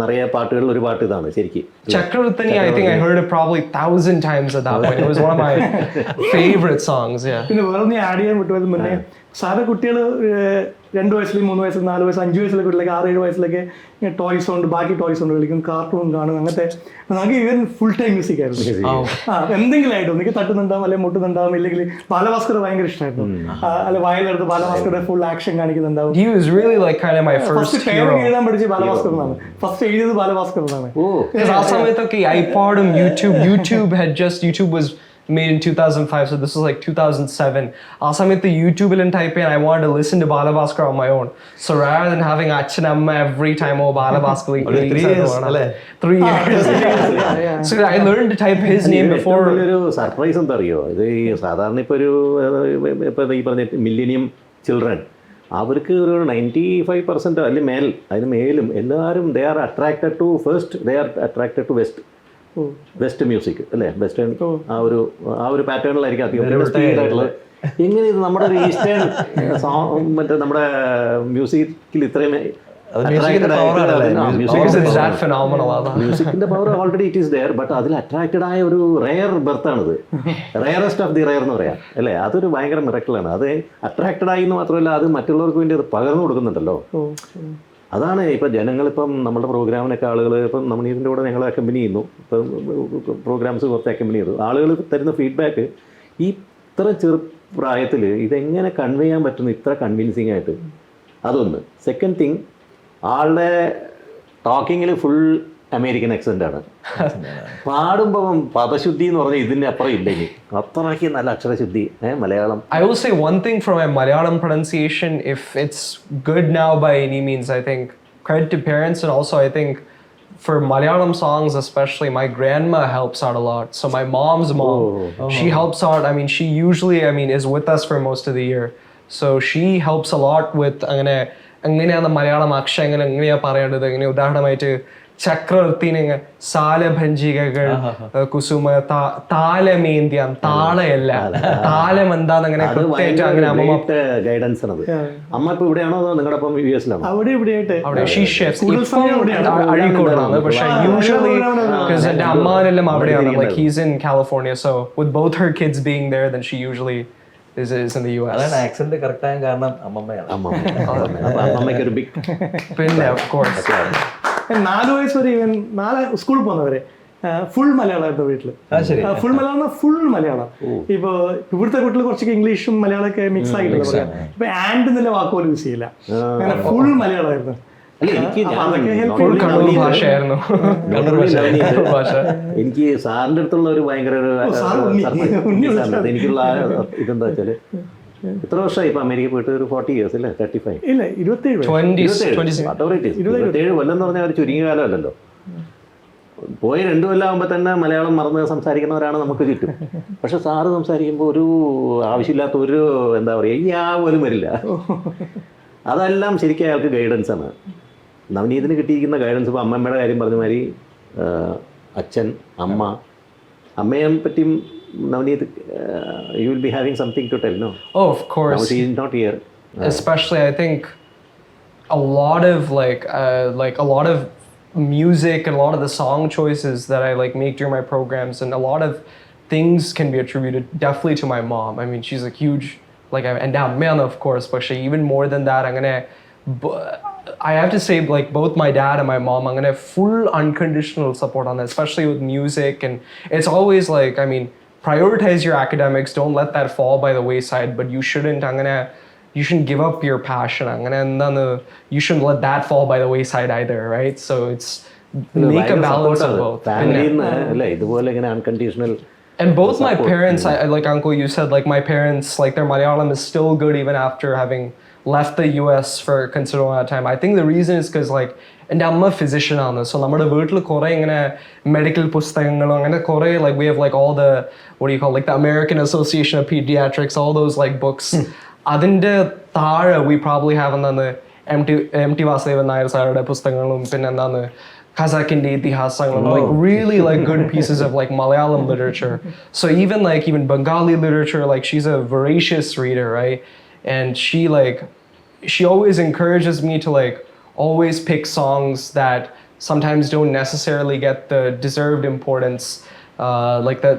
നിറയെ പാട്ടുകളിൽ ഒരു പാട്ട് ഇതാണ് ശരിക്കും Chakravartini. I think I heard it probably 1,000 times at that point. It was one of my favorite songs. Yeah. പിന്നെ വേറെ ഒന്ന് ആഡ് ചെയ്യാൻ വിട്ടുപോയത് മുന്നേ സാധാരണ കുട്ടികൾ 2 വയസ്സിൽ 3 വയസ്സ് 4 വയസ്സ് 5 വയസ്സിലൊക്കെ കുട്ടികളൊക്കെ 6-7 വയസ്സിലൊക്കെ ടോയ്സ് ഉണ്ട്, ബാക്കി ടോയ്സ് കൊണ്ട് കളിക്കും, കാർട്ടൂൺ കാണും, അങ്ങനത്തെ. നമുക്ക് ഇവൻ ഫുൾ ടൈം മ്യൂസിക് ആയിരുന്നു. എന്തെങ്കിലും ആയിട്ട് ഒന്നിക്ക് തട്ടുന്നുണ്ടാവും, അല്ലെങ്കിൽ മുട്ടുന്നുണ്ടാവും, ഇല്ലെങ്കിൽ ബാലഭാസ്കർ ഭയങ്കര ഇഷ്ടമായിരുന്നു. അല്ലെ വയലെടുത്ത് ബാലഭാസ്കറുടെ ഫുൾ ആക്ഷൻ കാണിക്കുന്നുണ്ടാവും. He was really like kind of my first hero. എഴുതാൻ പഠിച്ച ബാലഭാസ്കർ എന്നാണ്, ഫസ്റ്റ് എഴുതിയത് ബാലഭാസ്കർ എന്നാണ്. Because ആ സമയത്തൊക്കെ iPod and YouTube was made in 2005, so this is like 2007. Asamit YouTube and type in, I wanted to listen to Balabhaskar on my own. So rather than having Achanamma every time, oh Balabhaskar, 3 years. 3 years. So I learned to type his name before. ഒരു surprise എന്താ അറിയോ, ഇത് ഈ സാധാരണ ഇപ്പോൾ ഈ പറഞ്ഞ millennium children അവർക്ക് ഒരു 95% അല്ലെങ്കിൽ അതിന് മേലും എല്ലാവരും they are attracted to west music അല്ലേ, വെസ്റ്റേൺ ആ ഒരു പാറ്റേണിലായിരിക്കും അധികം സ്പീഡായിട്ടുള്ളത്. എങ്ങനെ ഇത് നമ്മുടെ ഒരു ഈസ്റ്റേൺ മറ്റേ നമ്മുടെ മ്യൂസിക്കിൽ ഇത്രയും മ്യൂസിക്കിന്റെ power already it is there, but അതിൽ അട്രാക്റ്റഡ് ആയ ഒരു റെയർ ബർത്താണിത്, റെയറസ്റ്റ് ഓഫ് ദി റെയർ എന്ന് പറയാം അല്ലേ. അതൊരു ഭയങ്കര മിറക്കിളാണ്. അത് അട്രാക്റ്റഡ് ആയി എന്ന് മാത്രമല്ല, അത് മറ്റുള്ളവർക്ക് വേണ്ടി അത് പകർന്നു കൊടുക്കുന്നുണ്ടല്ലോ. അതാണ് ഇപ്പം ജനങ്ങളിപ്പം നമ്മുടെ പ്രോഗ്രാമിനൊക്കെ ആളുകൾ ഇപ്പം നമ്മൾ ഇതിൻ്റെ കൂടെ ഞങ്ങൾ അക്കമ്പനി ചെയ്യുന്നു, ഇപ്പം പ്രോഗ്രാംസ് കുറച്ച് അക്കമ്പനി ചെയ്തു. ആളുകൾ തരുന്ന ഫീഡ്ബാക്ക് ഈ ഇത്ര ചെറുപ്രായത്തിൽ ഇതെങ്ങനെ കൺവേ ചെയ്യാൻ പറ്റുന്നു ഇത്ര കൺവിൻസിങ് ആയിട്ട്, അതൊന്ന്. സെക്കൻഡ് തിങ്, ആളുടെ ടോക്കിങ്ങിൽ ഫുൾ അമേരിക്കൻ ആക്സെൻ്റ് ആണ്. പാടുമ്പോൾ പദശുദ്ധി എന്ന് പറഞ്ഞാൽ ഇതിൻ്റെ അപ്പുറം ഇല്ലെങ്കിൽ അത്രയ്ക്ക് നല്ല അക്ഷരശുദ്ധി Malayalam. I will say one thing for my Malayalam pronunciation, if it's good now by any means, I think credit to parents, and also I think for Malayalam songs especially, my grandma helps out a lot. So my mom's mom, she helps out. I mean, she usually, is with us for most of the year. So she helps a lot with അങ്ങനെയാണ് മലയാളം അക്ഷരങ്ങൾ എങ്ങനെയാണ് പറയേണ്ടത്, എങ്ങനെ ഉദാഹരണമായിട്ട് ചക്രവർത്തിനെ സാലഭഞ്ജികകൾ കുസുമ താലമേന്ത്യം താളയല്ല താലം എന്താന്ന് അങ്ങനെ കൃത്യമായിട്ട് അങ്ങനെ അമ്മ ഗൈഡൻസ് ആണ്. അമ്മ ഇപ്പൊ ഇവിടെയാണോ അതോ നിങ്ങളുടെ ഒപ്പം US-ലാണോ? അവിടെ ഇവിടെയായിട്ട് അവിടെ അഴീക്കോടാണ്. പക്ഷെ യൂഷ്വലി എന്റെ അമ്മാനെല്ലാം അവിടെയാണ്. Like he's in California, so with both her kids being there, then she usually is in the US. അതാണ് ആക്സന്റ് കറക്റ്റ് ആകാൻ കാരണം അമ്മമ്മയാണ്. അമ്മയ്ക്ക് ഒരു ബിഗ് പിന്നെ of course 4 വയസ്സ് വരെ ഇവൻ സ്കൂളിൽ പോകുന്നവരെ ഫുൾ മലയാളമായിരുന്നു വീട്ടില്. Full Malayalam full Malayalam. ഇപ്പൊ ഇവിടുത്തെ കുട്ടികൾ കുറച്ചൊക്കെ ഇംഗ്ലീഷും മലയാളമൊക്കെ മിക്സ് ആയിട്ടില്ല പറയാം. ഇപ്പൊ ആൻഡ് എന്നുള്ള വാക്കുപോലും യൂസ് ചെയ്യില്ല. അങ്ങനെ ഫുൾ മലയാളമായിരുന്നു. എനിക്ക് സാറിന്റെ അടുത്തുള്ള ഒരു ഭയങ്കര എനിക്കുള്ള ഇതെന്താ വെച്ചാല് എത്ര വർഷമായി ഇപ്പൊ അമേരിക്ക പോയിട്ട്? ഒരു 40 years അല്ലേ? 35 ഇല്ല 27 കൊല്ലം എന്ന് പറഞ്ഞാൽ ഒരു ചുരുങ്ങിയ കാലമല്ലല്ലോ. പോയി 2 കൊല്ലം ആകുമ്പോൾ തന്നെ മലയാളം മറന്ന് സംസാരിക്കുന്നവരാണ് നമുക്ക് ചുറ്റും. പക്ഷെ സാറ് സംസാരിക്കുമ്പോൾ ഒരു ആവശ്യമില്ലാത്ത ഒരു എന്താ പറയുക പോലും വരില്ല. അതെല്ലാം ശരിക്കും അയാൾക്ക് ഗൈഡൻസ് ആണ്. നവനീതിന് കിട്ടിയിരിക്കുന്ന ഗൈഡൻസ്. ഇപ്പോൾ അമ്മമ്മയുടെ കാര്യം പറഞ്ഞ മാതിരി അച്ഛൻ അമ്മയെ പറ്റിയും Navneet you will be having something to tell, no? Oh, of course. Now she is not here. Especially I think a lot of like a lot of music and a lot of the song choices that I like make during my programs, and a lot of things can be attributed definitely to my mom. I mean, she's a huge and man, of course, but she even more than that. I have to say, like, both my dad and my mom, I'm gonna have full unconditional support on that, especially with music. And it's always like, I mean, prioritize your academics, don't let that fall by the wayside, but you shouldn't give up your passion. You shouldn't let that fall by the wayside either, right? So it's make a balance of both. Unconditional. And both my parents, I like Uncle, you said, like, my parents, like, their Malayalam is still good even after having left the US for a considerable amount of time. I think the reason is because, like, എൻ്റെ അമ്മ physician ആണ്. So നമ്മുടെ വീട്ടിൽ കുറേ ഇങ്ങനെ medical പുസ്തകങ്ങളും അങ്ങനെ കുറേ like we have like all the what do you call like the American Association of Pediatrics, all those like books. അതിൻ്റെ താഴെ we probably have എന്താണ് MT വാസുദേവൻ നായർ സാറുടെ പുസ്തകങ്ങളും പിന്നെ എന്താണ് ഖസാക്കിന്റെ ഇതിഹാസങ്ങളും like really like good pieces of like Malayalam literature. So even Bengali literature, like she's a voracious reader, right? And she always encourages me to like always pick songs that sometimes don't necessarily get the deserved importance, like that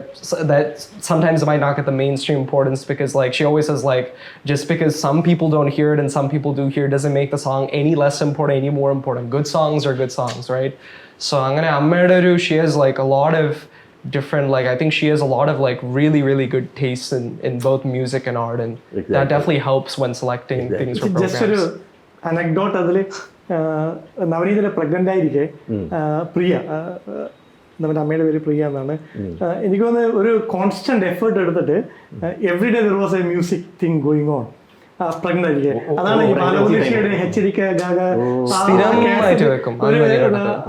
sometimes it might not get the mainstream importance, because like she always says, like, just because some people don't hear it and some people do hear it doesn't make the song any less important, any more important. Good songs are good songs, right? So she has like a lot of different, like, I think she has a lot of like really really good taste in both music and art, and that definitely helps when selecting things for programs. Just ഒരു anecdote അതില് നവനീതിനെ pregnant ആയിരിക്കെ പ്രിയ, നമ്മുടെ അമ്മയുടെ പേര് പ്രിയ എന്നാണ്. എനിക്ക് തോന്നുന്നത് ഒരു constant effort എടുത്തിട്ട് every day there was a music thing going on pregnant ആയിരിക്കെ. അതാണ് ഈ ബാലമുരളിയുടെ ഹെച്ചരിക്ക ഗാഗ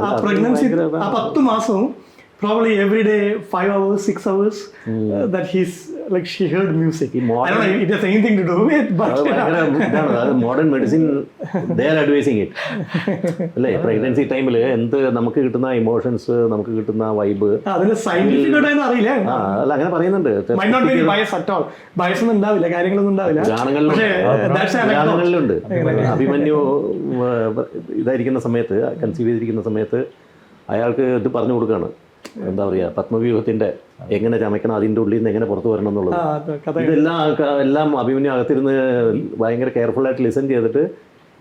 ആ പ്രഗ്നൻസി ആ 10 മാസവും probably every day 5 hours 6 hours that he's like she heard music. I don't know it has anything to do with, but modern medicine they are advising it അല്ലേ? Pregnancy ടൈമിൽ എന്ത് നമുക്ക് കിട്ടുന്ന ഇമോഷൻസ്, നമുക്ക് കിട്ടുന്ന വൈബ്, അതിന് സയന്റിഫിക് ആയിട്ടൊന്നും അറിയില്ല. അല്ല അങ്ങനെ പറയുന്നുണ്ട്. might not be bias at all. bias ഒന്നും ഉണ്ടാവില്ല, കാര്യങ്ങളൊന്നും ഉണ്ടാവില്ല. ഗാനങ്ങളിലുണ്ട്. അഭിമന്യു ഇതായിരിക്കുന്ന സമയത്ത്, കൺസീവ് ചെയ്തിരിക്കുന്ന സമയത്ത് അയാൾക്ക് ഇത് പറഞ്ഞു കൊടുക്കുകയാണ്, എന്താ പറയുക, പത്മവ്യൂഹത്തിന്റെ എങ്ങനെ ചമയ്ക്കണം, അതിൻ്റെ ഉള്ളിൽ നിന്ന് എങ്ങനെ പുറത്തു വരണം എന്നുള്ളത്. എല്ലാം അഭിമന്യു അകത്തിരുന്ന് ഭയങ്കര കെയർഫുൾ ആയിട്ട് ലിസൺ ചെയ്തിട്ട്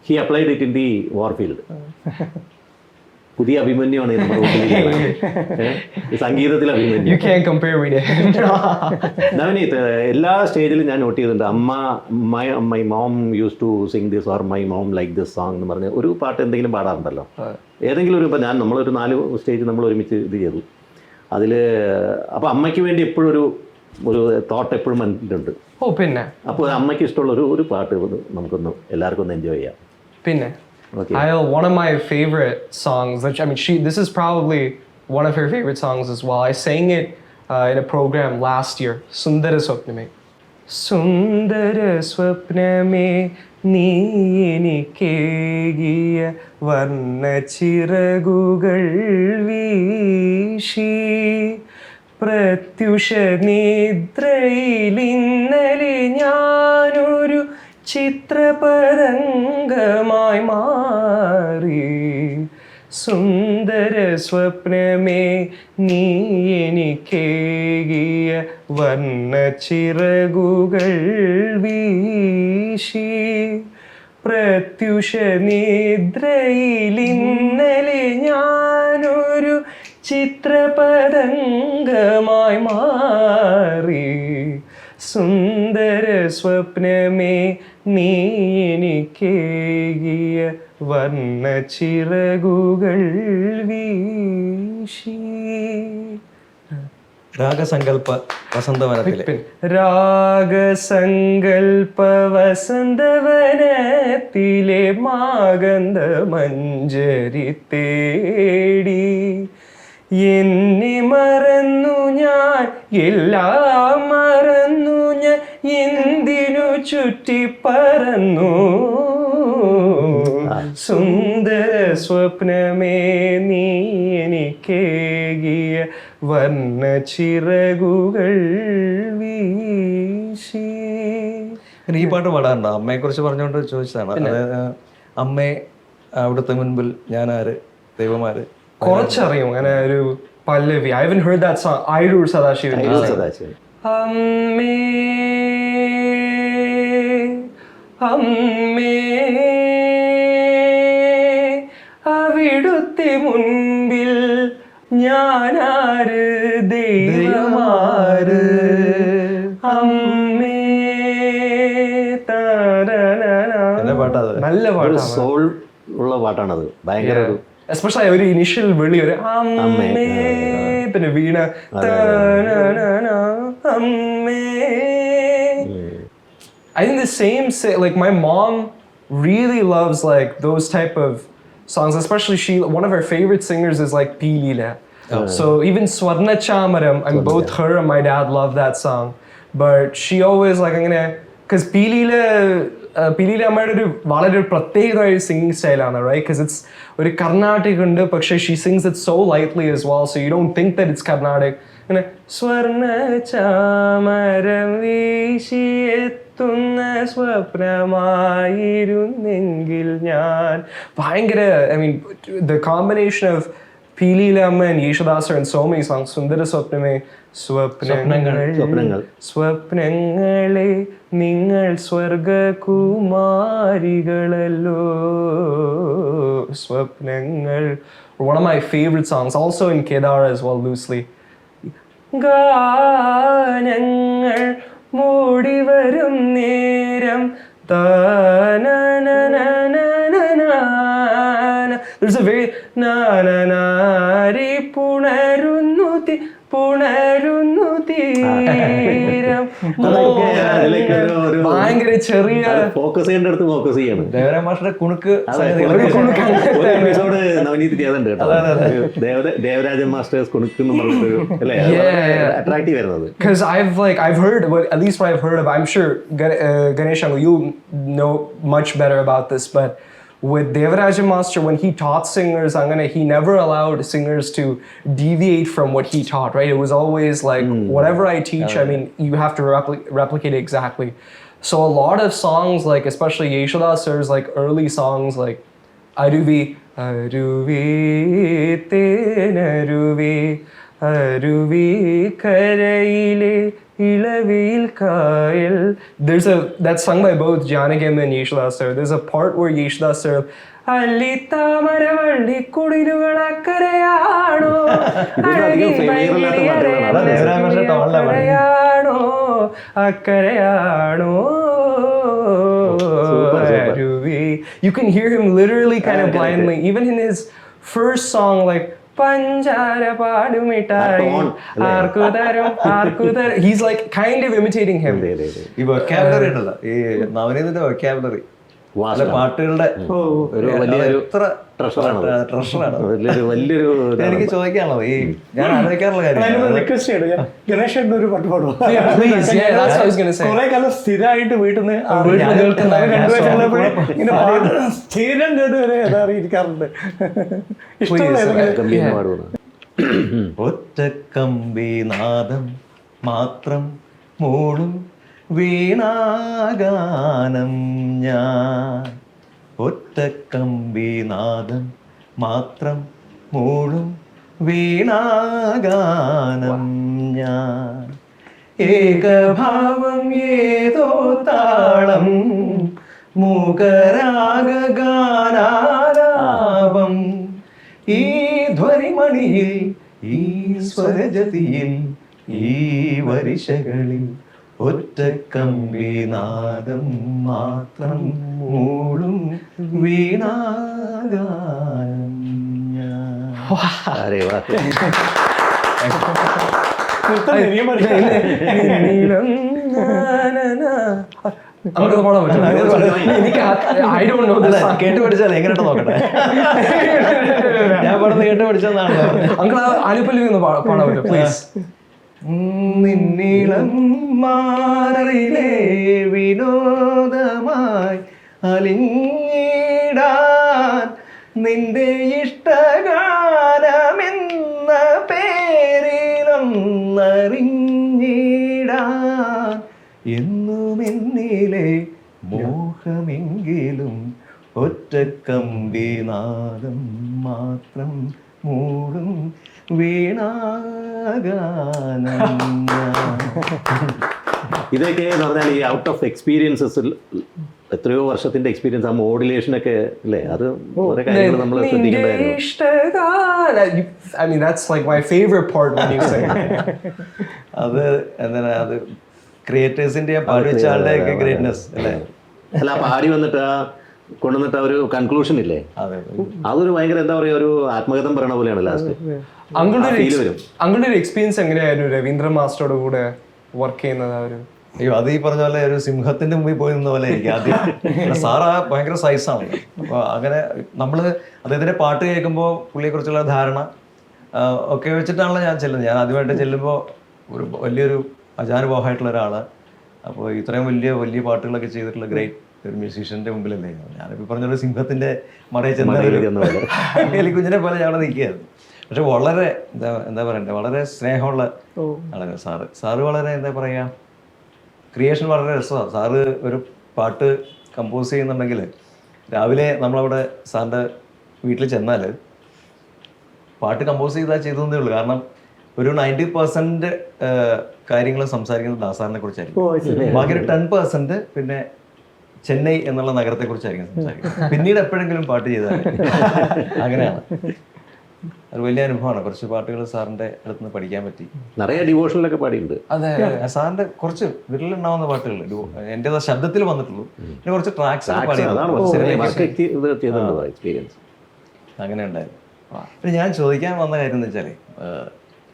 he applied it in the war field. പുതിയ അഭിമന്യുമാണ് സംഗീതത്തിൽ അഭിമന്യു. നവനീത്, എല്ലാ സ്റ്റേജിലും ഞാൻ നോട്ട് ചെയ്തിട്ടുണ്ട്, my mom use to sing this or my mom like this song എന്ന് പറഞ്ഞ് ഒരു പാട്ട് എന്തെങ്കിലും പാടാറുണ്ടല്ലോ. ഏതെങ്കിലും ഒരു, ഇപ്പം നമ്മളൊരു 4 സ്റ്റേജ് നമ്മൾ ഒരുമിച്ച് ഇത് ചെയ്തു. അതിൽ അപ്പോൾ അമ്മയ്ക്ക് വേണ്ടി എപ്പോഴും ഒരു തോട്ട് എപ്പോഴും മനസ്സിലുണ്ട്. പിന്നെ അപ്പോൾ അമ്മയ്ക്ക് ഇഷ്ടമുള്ള ഒരു പാട്ട് നമുക്കൊന്ന് എല്ലാവർക്കും ഒന്ന് എൻജോയ് ചെയ്യാം. പിന്നെ one of my favorite songs, which I mean this is probably one of her favorite songs as well. I sang it in a program last year, Sundara Swapname. സുന്ദര സ്വപ്നമേ നീ എനിക്കേകിയ വർണ്ണ ചിറകുകൾ വീശി പ്രത്യുഷ നിദ്രയിൽ ഇന്നലെ ഞാനൊരു ചിത്രപതംഗമായി മാറി സുന്ദര സ്വപ്നമേ നീ എനിക്കേകിയ വർണ്ണ ചിറകുകൾ വീശി പ്രത്യുഷ നിദ്രയിൽ ഇന്നലെ ഞാനൊരു ചിത്രപതംഗമായി മാറി സുന്ദര സ്വപ്നമേ നീ എനിക്കേകിയ വർണ്ണ ചിറകുകൾ വീശി. രാഗസങ്കല്പ വസന്തവനത്തിലെ രാഗസങ്കൽപ്പ വസന്തവനത്തിലെ മാഗന്ധ മഞ്ജരി തേടി എന്നെ മറന്നു ഞാൻ എല്ലാം മറന്നു ഞാൻ എന്തിനു ചുറ്റിപ്പറന്നു സുന്ദര സ്വപ്നമേ നീ എനിക്കേകിയ വർണ്ണ ചിറകുകൾ വീശി. ഈ പാട്ട് പാടാറുണ്ടോ? അമ്മയെ കുറിച്ച് പറഞ്ഞുകൊണ്ട് ചോദിച്ചതാണ്. അതായത് അമ്മേ അവിടുത്തെ മുൻപിൽ ഞാനാര് ദൈവമാര് കുറച്ചറിയും അങ്ങനെ ഒരു പല്ലവി. I haven't heard that song. Airur Sadashivan. അമ്മേ അമ്മേ അവിടുത്തെ മുൻപിൽ ഞാനാര് ദൈവമാര് അമ്മേ. നല്ല പാട്ടാണ്, സോൾ ഉള്ള പാട്ടാണത്. ഭയങ്കര ഒരു എസ്പെഷ്യലി ഒരു ഇനിഷ്യൽ വിളി ഒരു അമ്മേ, പിന്നെ വീണ അമ്മേ. I think the same like my mom really loves like those type of songs, especially one of her favorite singers is like P. Leela. So even Swarna Chamaram, and both her and my dad love that song. But she always like because P. Leela അമ്മയുടെ ഒരു വളരെ പ്രത്യേകമായ singing സ്റ്റൈലാണ്, right? Because it's ഒരു കർണാട്ടിക് ഉണ്ട്, പക്ഷേ she sings it so lightly as well, so you don't think that it's Carnatic. അങ്ങനെ സ്വർണ്ണ ചാമരം വീശിയെത്തുന്ന സ്വപ്നമായിരുന്നെങ്കിൽ ഞാൻ. ഭയങ്കര, I mean the combination of P. Leela and Yeshadasa and so many songs. Sundara Swapname, സ്വപ്നങ്ങളെ നിങ്ങൾ സ്വർഗകുമാരികളല്ലോ സ്വപ്നങ്ങൾ. One of my favorite songs, also in Kedar as well, loosely. ഗാനങ്ങൾ മൂടി വരും നേരം there's a very നാരി പുണരുന്നു പുണരുന്നു തീരം. ഭയങ്കര ചെറിയ ഫോക്കസ് ചെയ്യേണ്ട അടുത്ത് ഫോക്കസ് ചെയ്യണം. ദേവരായ മാഷിന്റെ കുണുക്ക് എപ്പിസോഡ് നവനീത് ചെയ്തിട്ടുണ്ട് കേട്ടോ. ദേവരാജൻ മാസ്റ്റേഴ്സ് കുണുക്ക് എന്ന് പറഞ്ഞിട്ടൊരു അല്ലേ, അട്രാക്റ്റീവ് വരുന്നത്. Because I've heard, but at least what I've heard of, I'm sure Ganesh, you know much better about this, but with Devaraja Master, when he taught singers, he never allowed singers to deviate from what he taught, right? It was always like, whatever I teach, I mean, you have to replicate it exactly. So a lot of songs, like especially Yeshodas sir's like early songs, like Aruvi, Aruvi, Tenaruvi, Aruvi, Karaile, Ilavil Kail. That's sung by both Janagam and Yeshodas sir. There's a part where Yeshodas sir അല്ലിത്താമരവള്ളി കുടിലുകളക്കരയാണോ അഴകിയാണോ അക്കരയാണോ. You can hear him literally kind of blindly, even in his first song, like പഞ്ചാര പാടുമിട്ടായി ആർക്കുതരം ആർക്കുതരം. He's like kind of imitating him. ഈ vocabulary ഉണ്ടല്ലോ, ഈ നവനീതിന്റെ vocabulary അല്ല പാട്ടുകളുടെ ഒരു വലിയൊരു എത്ര ട്രഷറാണ് ട്രഷറാണ്. വലിയൊരു എനിക്ക് ചോദിക്കാനുള്ളത് ഈ ഞാൻ ആലോചിക്കാറുള്ള കാര്യം റിക്വസ്റ്റ് ചെയ്യണം, ഞാൻ ഗണേഷ് ഏട്ടൻ്റെ ഒരു പാട്ട് പാടും. Please, yeah, that's what I was gonna say. കുറെ കാലം സ്ഥിരമായിട്ട് വീട്ടിൽ നിന്ന് കേൾക്കുന്ന ഇങ്ങനെ പാട്ട് സ്ഥിരം കേട്ട് വരെ ഇരിക്കാറുണ്ട്. ഇഷ്ടമുള്ള ഏതെങ്കിലും ഗംഭീരം പാടുന്നു. ഒറ്റക്കമ്പിനാദം മാത്രം മൂളും വീണാഗാനം ഞാൻ. ഒറ്റക്കമ്പിനാദം മാത്രം മൂളും വീണാഗാനം ഞാൻ. ഏകഭാവം ഏതോ താളം മൂകരാഗാനാലാപം. ഈ ധ്വനിമണിയിൽ ഈ സ്വരജതിയിൽ ഈ വരിശകളിൽ ഒറ്റക്കമ്പിനാദം മാത്രം മൂളും വീണാഗാനം ഞാൻ. അരേ വാ. നീളം നമുക്ക് പാടാൻ പറ്റും. എനിക്ക് I don't know this song. കേട്ട് പഠിച്ചാൽ എങ്ങനെയായിട്ട് നോക്കട്ടെ. ഞാൻ പാടുന്ന കേട്ട് പഠിച്ചതാണല്ലോ. അങ്കിൾ അനുപല്ലവി ഒന്ന് പാടാൻ പറ്റും പ്ലീസ്? നിന്നിളം മാറിലേ വിനോദമായി അലിഞ്ഞിടാൻ നിന്റെ ഇഷ്ടഗാനമെന്ന പേരിലൊന്നറിഞ്ഞിടാൻ എന്നുമെന്നിലെ മോഹമെങ്കിലും ഒറ്റക്കമ്പിനാദം മാത്രം മൂടും വീണാഗാനം. ഇതൊക്കെ എന്ന് പറഞ്ഞാൽ ഈ ഔട്ട് ഓഫ് എക്സ്പീരിയൻസസിൽ എത്രയോ വർഷത്തിന്റെ എക്സ്പീരിയൻസ്, ആ മോഡുലേഷൻ ഒക്കെ അല്ലേ, അത് കുറെ കാര്യങ്ങൾ നമ്മൾ ശ്രദ്ധിക്കേണ്ടതായിരുന്നു. I mean, that's like my favorite part when you sing. അത് എന്താണ്, അത് ക്രിയേറ്റേഴ്സിന്റെ പാടിവെച്ച ആളുടെ ഒക്കെ ഗ്രേറ്റ്നെസ് അല്ലേ. അല്ല, പാടി വന്നിട്ട് ആ കൊണ്ടുവന്നിട്ട് ആ ഒരു കൺക്ലൂഷൻ ഇല്ലേ, അതെ, അതൊരു ഭയങ്കര എന്താ പറയുക, ഒരു ആത്മകഥം പറയണ പോലെയാണ് ലാസ്റ്റ്. അങ്ങളുടെ ഒരു എക്സ്പീരിയൻസ് എങ്ങനെയായിരുന്നു രവീന്ദ്ര മാസ്റ്ററുടെ കൂടെ വർക്ക് ചെയ്യുന്നത്? അയ്യോ, അത് ഈ പറഞ്ഞ പോലെ ഒരു സിംഹത്തിന്റെ മുമ്പിൽ പോയി നിന്ന പോലെ എനിക്ക് ആദ്യം. സാറാ ഭയങ്കര സൈസാണ്. അപ്പോൾ അങ്ങനെ നമ്മൾ അദ്ദേഹത്തിന്റെ പാട്ട് കേൾക്കുമ്പോൾ പുള്ളിയെക്കുറിച്ചുള്ള ധാരണ ഒക്കെ വെച്ചിട്ടാണല്ലോ ഞാൻ ചെല്ലുന്നത്. ഞാൻ ആദ്യമായിട്ട് ചെല്ലുമ്പോൾ ഒരു വലിയൊരു അജാനുബാഹമായിട്ടുള്ള ഒരാള്. അപ്പോൾ ഇത്രയും വലിയ വലിയ പാട്ടുകളൊക്കെ ചെയ്തിട്ടുള്ള ഗ്രേറ്റ് ഒരു മ്യൂസീഷ്യന്റെ മുമ്പിലല്ലേ ഞാനിപ്പോൾ പറഞ്ഞൊരു സിംഹത്തിന്റെ മറയിൽ ചെന്ന എലിക്കുഞ്ഞിനെ പോലെ ഞാൻ അവിടെ നിൽക്കുകയായിരുന്നു. പക്ഷെ വളരെ എന്താ പറയണ്ടേ, വളരെ സ്നേഹമുള്ള ആളാണ് സാറ്. സാറ് വളരെ എന്താ പറയുക, ക്രിയേഷൻ വളരെ രസമാണ്. സാറ് ഒരു പാട്ട് കമ്പോസ് ചെയ്യുന്നുണ്ടെങ്കിൽ രാവിലെ നമ്മളവിടെ സാറിൻ്റെ വീട്ടിൽ ചെന്നാൽ പാട്ട് കമ്പോസ് ചെയ്താൽ ചെയ്തതേ ഉള്ളൂ. കാരണം ഒരു 90% കാര്യങ്ങൾ സംസാരിക്കുന്നത് ദാസാറിനെ കുറിച്ചായിരിക്കും. ബാക്കി ഒരു 10% പിന്നെ ചെന്നൈ എന്നുള്ള നഗരത്തെ കുറിച്ചായിരിക്കും സംസാരിക്കുന്നത്. പിന്നീട് എപ്പോഴെങ്കിലും പാട്ട് ചെയ്താൽ അങ്ങനെയാണ്. അത് വലിയ അനുഭവമാണ്. കുറച്ച് പാട്ടുകൾ സാറിന്റെ അടുത്ത് നിന്ന് പഠിക്കാൻ പറ്റി. നിറയെ ഡിവോഷനിലൊക്കെ പാടിയിട്ടുണ്ട്. അതെ, സാറിന്റെ കുറച്ച് വിരലുണ്ടാവുന്ന പാട്ടുകൾ എൻ്റെ ശബ്ദത്തിൽ വന്നിട്ടുള്ളൂ. പിന്നെ കുറച്ച് ട്രാക്സ് അങ്ങനെ ഉണ്ടായിരുന്നു. പിന്നെ ഞാൻ ചോദിക്കാൻ വന്ന കാര്യം എന്ന് വെച്ചാൽ,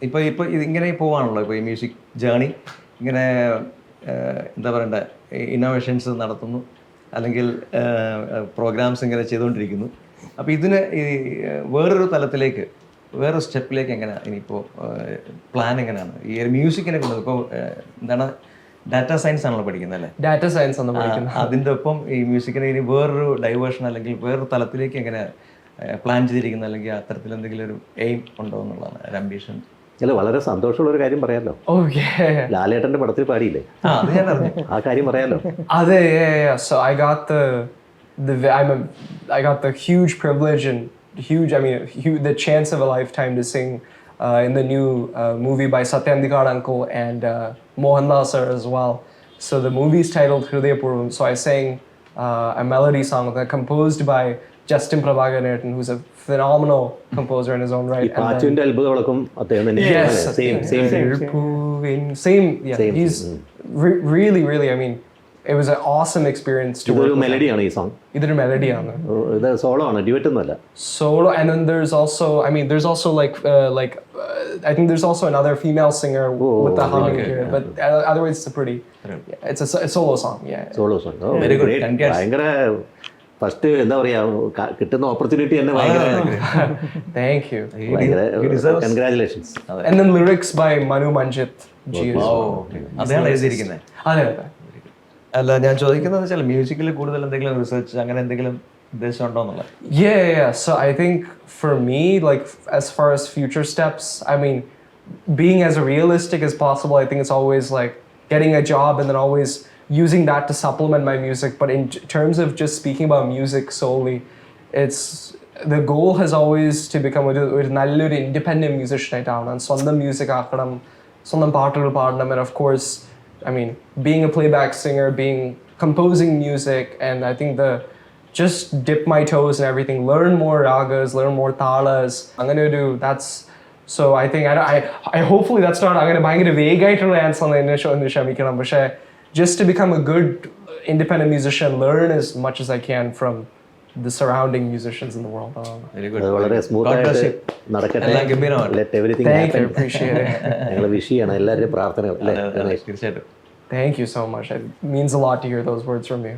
ഇപ്പൊ ഇതിങ്ങനെ പോവാണല്ലോ, ഇപ്പൊ ഈ മ്യൂസിക് ജേണി ഇങ്ങനെ എന്താ പറയണ്ട, ഇന്നോവേഷൻസ് നടത്തുന്നു, അല്ലെങ്കിൽ പ്രോഗ്രാംസ് ഇങ്ങനെ ചെയ്തുകൊണ്ടിരിക്കുന്നു. അപ്പോൾ ഇതിന് ഈ വേറൊരു തലത്തിലേക്ക്, വേറൊരു സ്റ്റെപ്പിലേക്ക് എങ്ങനെയാണ് ഇനിയിപ്പോൾ പ്ലാൻ എങ്ങനെയാണ് ഈ ഒരു മ്യൂസിക്കിനെ കൊണ്ടത്? ഇപ്പോൾ എന്താണ്, ഡാറ്റാ സയൻസ് ആണല്ലോ പഠിക്കുന്നത് അല്ലേ? ഡാറ്റ സയൻസ് ആണ് പഠിക്കുന്നത്. അതിൻ്റെ ഒപ്പം ഈ മ്യൂസിക്കിനെ ഇനി വേറൊരു ഡൈവേർഷൻ അല്ലെങ്കിൽ വേറൊരു തലത്തിലേക്ക് എങ്ങനെ പ്ലാൻ ചെയ്തിരിക്കുന്നത്, അല്ലെങ്കിൽ അത്തരത്തിൽ എന്തെങ്കിലും ഒരു എയിം ഉണ്ടോ എന്നുള്ളതാണ് ഒരു അംബിഷൻ. അല്ല, വളരെ സന്തോഷമുള്ള ഒരു കാര്യം പറയാലോ. ലാലേട്ടന്റെ പടത്തിൽ പാടിയില്ലേ, അത് ഞാൻ അറിഞ്ഞു. ആ കാര്യം പറയാലോ. അതെ, so I got the huge privilege and the chance of a lifetime to sing in the new movie by Satyandikar uncle and Mohanlal sir as well. So the movie's titled Hrudayapurvam. So I sang a melody song composed by Justin Prabhakaran, who's a phenomenal composer in his own right. പാച്ചുവിന്റെ അത്ഭുതങ്ങളൊക്കെ അദ്ദേഹം തന്നെ. Yes, same. Yeah, he's really, I mean, it was an awesome experience to work. ഇതൊരു മെലഡിയാണ് ഈ song. ഇതൊരു മെലഡിയാണ്. ഇത് solo ആണ്, duet ഒന്നുമല്ല. Solo, and then there's also like I think there's also another female singer with the humming here, but otherwise it's a solo song. Yeah. Solo song. Very good. ഭയങ്കര first എന്താ പറയാ കിട്ടുന്ന opportunity തന്നെ ഭയങ്കര Thank you. Congratulations. And then lyrics by Manu Manjit G as well. അതാണ് എഴുതിയിരിക്കുന്നത്. അതെ അതെ. അല്ല ഞാൻ ചോദിക്കുന്നത് വെച്ചാൽ മ്യൂസിക്കിൽ കൂടുതൽ എന്തെങ്കിലും റിസർച്ച് അങ്ങനെ എന്തെങ്കിലും ഉദ്ദേശം ഉണ്ടോ എന്നുള്ളത്? Yeah. So I think for me, like as far as future steps, I mean, being as realistic as possible, I think it's always like getting a job and then always using that to supplement my music. But in terms of just speaking about music solely, it's the goal has always to become ഒരു നല്ലൊരു independent musician ആയിട്ടാവണം, സ്വന്തം music ആക്കണം, സ്വന്തം പാട്ടുകൾ പാടണം. And of course, I mean, being a playback singer, composing music, and I think just dip my toes and everything, learn more ragas, learn more talas. I'm gonna do that's. So I think I hopefully that's not. I'm gonna ഭയങ്കര vague answer on the ക്ഷമിക്കണം. പക്ഷേ just to become a good independent musician, learn as much as I can from the surrounding musicians in the world. Very അത് വളരെ smooth ആയിട്ട് നടക്കട്ടെ. എല്ലാം ഗംഭീരമാണ്. Let everything Thank you, happen. appreciate it. ഞങ്ങൾ wish ചെയ്യണം എല്ലാവരുടെയും പ്രാർത്ഥനകൾ അല്ലേ? തീർച്ചയായിട്ടും. Thank you so much. It means a lot to hear those words from you.